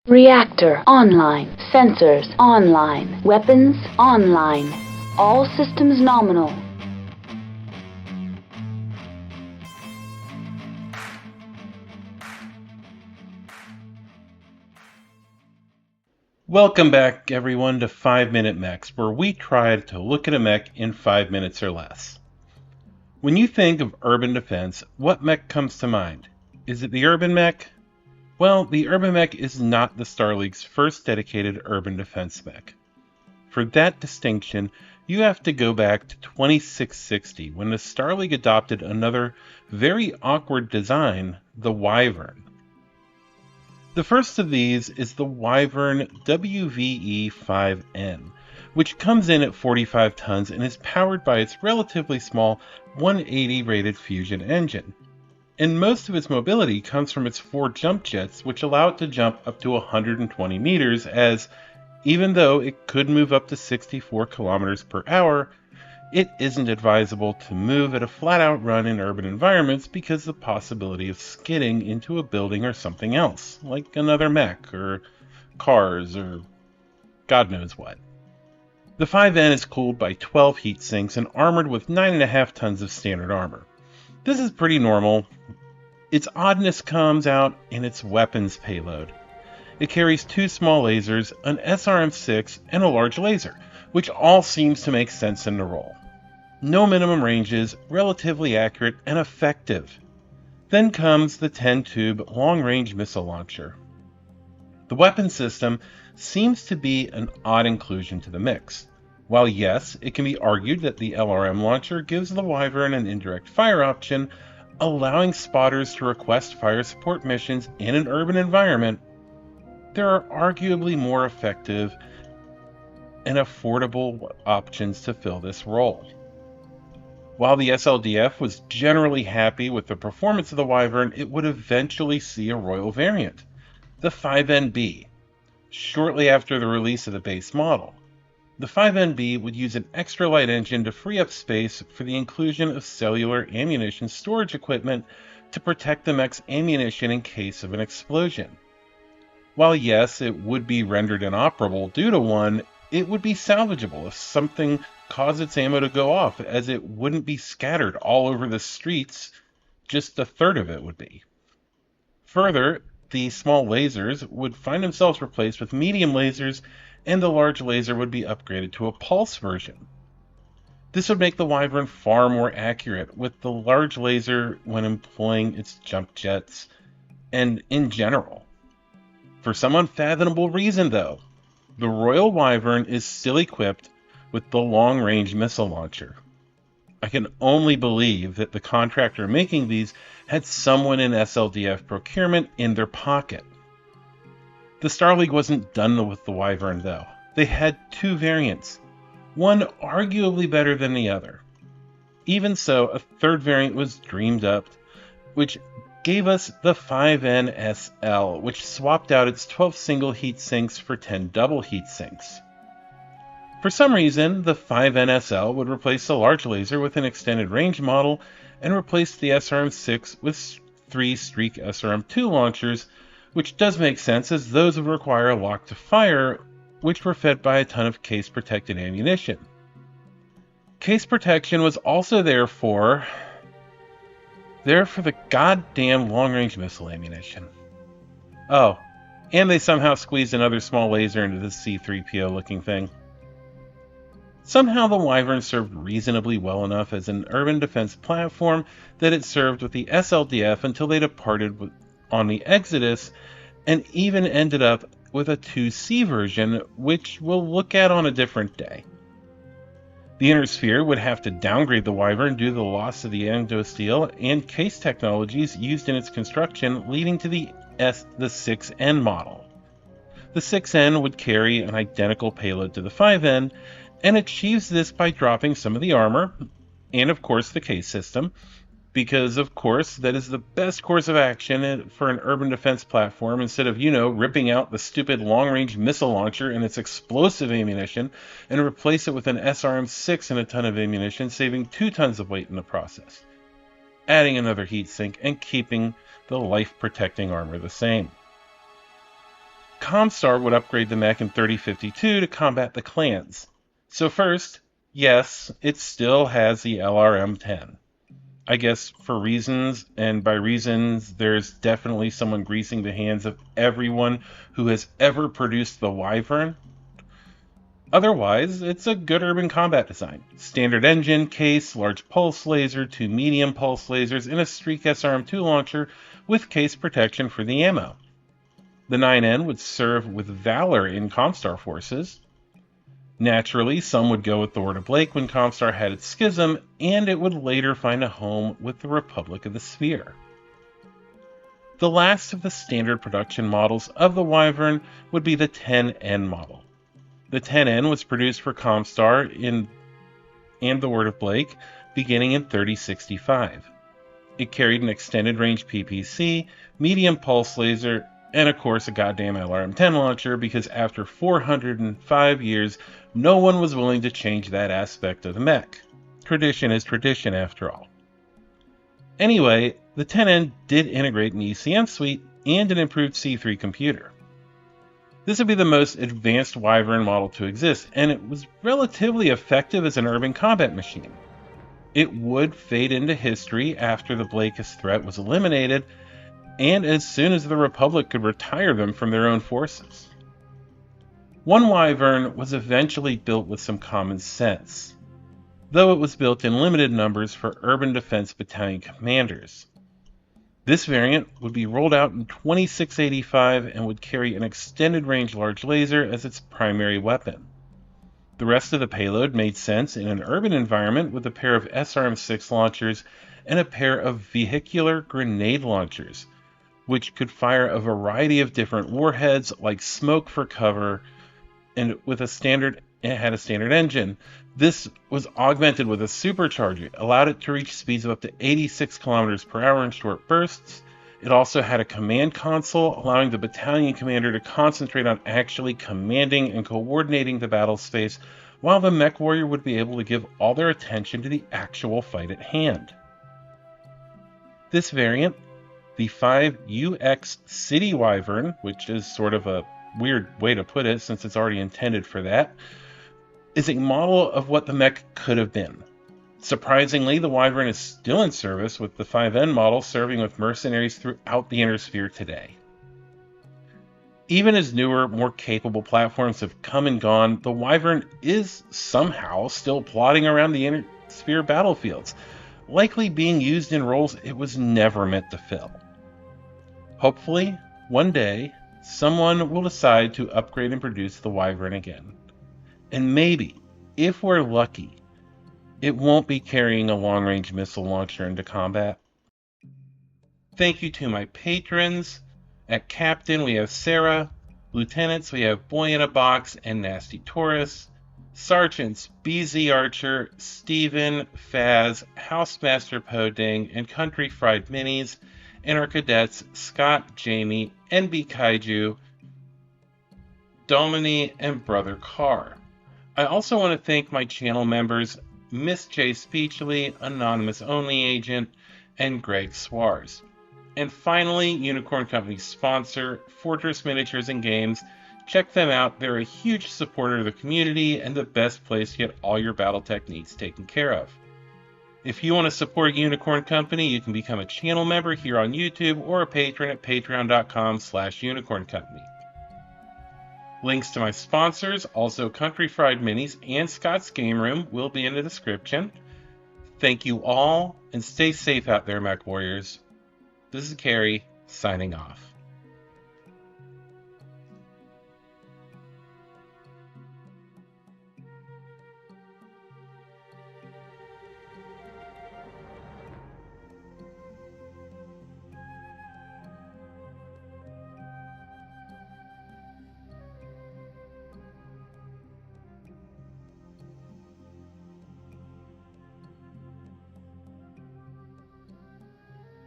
Reactor online. Sensors online. Weapons online. All systems nominal. Welcome back, everyone, to 5 Minute Mechs, where we try to look at a mech in 5 minutes or less. When you think of urban defense, what mech comes to mind? Is it the urban mech? Well, the urban mech is not the Star League's first dedicated urban defense mech. For that distinction, you have to go back to 2660, when the Star League adopted another very awkward design, the Wyvern. The first of these is the Wyvern WVE-5N, which comes in at 45 tons and is powered by its relatively small 180 rated fusion engine. And most of its mobility comes from its 4 jump jets, which allow it to jump up to 120 meters, as even though it could move up to 64 kilometers per hour, it isn't advisable to move at a flat-out run in urban environments because of the possibility of skidding into a building or something else, like another mech or cars or God knows what. The 5N is cooled by 12 heat sinks and armored with 9.5 tons of standard armor. This is pretty normal. Its oddness comes out in its weapons payload. It carries 2 small lasers, an SRM-6, and a large laser, which all seems to make sense in the role. No minimum ranges, relatively accurate, and effective. Then comes the 10-tube long-range missile launcher. The weapon system seems to be an odd inclusion to the mix. While yes, it can be argued that the LRM launcher gives the Wyvern an indirect fire option, allowing spotters to request fire support missions in an urban environment, there are arguably more effective and affordable options to fill this role. While the SLDF was generally happy with the performance of the Wyvern, it would eventually see a royal variant, the 5NB, shortly after the release of the base model. The 5NB would use an extra light engine to free up space for the inclusion of cellular ammunition storage equipment to protect the mech's ammunition in case of an explosion. While yes, it would be rendered inoperable due to one, it would be salvageable if something caused its ammo to go off, as it wouldn't be scattered all over the streets, just a third of it would be. Further, the small lasers would find themselves replaced with medium lasers, and the large laser would be upgraded to a pulse version. This would make the Wyvern far more accurate, with the large laser when employing its jump jets, and in general. For some unfathomable reason, though, the Royal Wyvern is still equipped with the long-range missile launcher. I can only believe that the contractor making these had someone in SLDF procurement in their pocket. The Star League wasn't done with the Wyvern, though. They had 2 variants, one arguably better than the other. Even so, a third variant was dreamed up, which gave us the 5NSL, which swapped out its 12 single heat sinks for 10 double heat sinks. For some reason, the 5NSL would replace the large laser with an extended range model and replace the SRM-6 with 3 Streak SRM-2 launchers, which does make sense as those would require a lock to fire, which were fed by a ton of case-protected ammunition. Case protection was also there for the goddamn long-range missile ammunition. Oh, and they somehow squeezed another small laser into the C-3PO looking thing. Somehow the Wyvern served reasonably well enough as an urban defense platform that it served with the SLDF until they departed on the Exodus, and even ended up with a 2C version, which we'll look at on a different day. The Inner Sphere would have to downgrade the Wyvern due to the loss of the endosteel and case technologies used in its construction, leading to the 6N model. The 6N would carry an identical payload to the 5N, and achieves this by dropping some of the armor, and of course the case system, because of course that is the best course of action for an urban defense platform instead of, ripping out the stupid long-range missile launcher and its explosive ammunition and replace it with an SRM-6 and a ton of ammunition, saving 2 tons of weight in the process, adding another heatsink and keeping the life-protecting armor the same. Comstar would upgrade the mech in 3052 to combat the clans. So first, yes, it still has the LRM-10. I guess for reasons, and by reasons, there's definitely someone greasing the hands of everyone who has ever produced the Wyvern. Otherwise, it's a good urban combat design. Standard engine, case, large pulse laser, 2 medium pulse lasers, and a Streak SRM-2 launcher with case protection for the ammo. The 9N would serve with valor in Comstar forces. Naturally, some would go with the Word of Blake when Comstar had its schism, and it would later find a home with the Republic of the Sphere. The last of the standard production models of the Wyvern would be the 10N model. The 10N was produced for Comstar and the Word of Blake beginning in 3065. It carried an extended range PPC, medium pulse laser, and of course a goddamn LRM-10 launcher, because after 405 years, no one was willing to change that aspect of the mech. Tradition is tradition after all. Anyway, the 10N did integrate an ECM suite and an improved C3 computer. This would be the most advanced Wyvern model to exist, and it was relatively effective as an urban combat machine. It would fade into history after the Blakist threat was eliminated, and as soon as the Republic could retire them from their own forces. One Wyvern was eventually built with some common sense, though it was built in limited numbers for Urban Defense Battalion commanders. This variant would be rolled out in 2685 and would carry an extended range large laser as its primary weapon. The rest of the payload made sense in an urban environment with a pair of SRM-6 launchers and a pair of vehicular grenade launchers, which could fire a variety of different warheads like smoke for cover, and it had a standard engine. This was augmented with a supercharger, allowed it to reach speeds of up to 86 kilometers per hour in short bursts. It also had a command console, allowing the battalion commander to concentrate on actually commanding and coordinating the battle space, while the mech warrior would be able to give all their attention to the actual fight at hand. This variant, the 5UX City Wyvern, which is sort of a weird way to put it since it's already intended for that, is a model of what the mech could have been. Surprisingly, the Wyvern is still in service, with the 5N model serving with mercenaries throughout the Inner Sphere today. Even as newer, more capable platforms have come and gone, the Wyvern is somehow still plodding around the Inner Sphere battlefields, likely being used in roles it was never meant to fill. Hopefully, one day, someone will decide to upgrade and produce the Wyvern again. And maybe, if we're lucky, it won't be carrying a long-range missile launcher into combat. Thank you to my patrons. At Captain, we have Sarah. Lieutenants, we have Boy in a Box and Nasty Taurus. Sergeants, BZ Archer, Steven, Faz, Housemaster Poding, and Country Fried Minis. And our cadets, Scott, Jamie, NB Kaiju, Domini, and Brother Carr. I also want to thank my channel members, Miss J. Speechly, Anonymous Only Agent, and Greg Swars. And finally, Unicorn Company's sponsor, Fortress Miniatures and Games. Check them out. They're a huge supporter of the community and the best place to get all your Battletech needs taken care of. If you want to support Unicorn Company, you can become a channel member here on YouTube or a patron at patreon.com/unicorncompany. Links to my sponsors, also Country Fried Minis and Scott's Game Room, will be in the description. Thank you all, and stay safe out there, Mech Warriors. This is Carrie, signing off.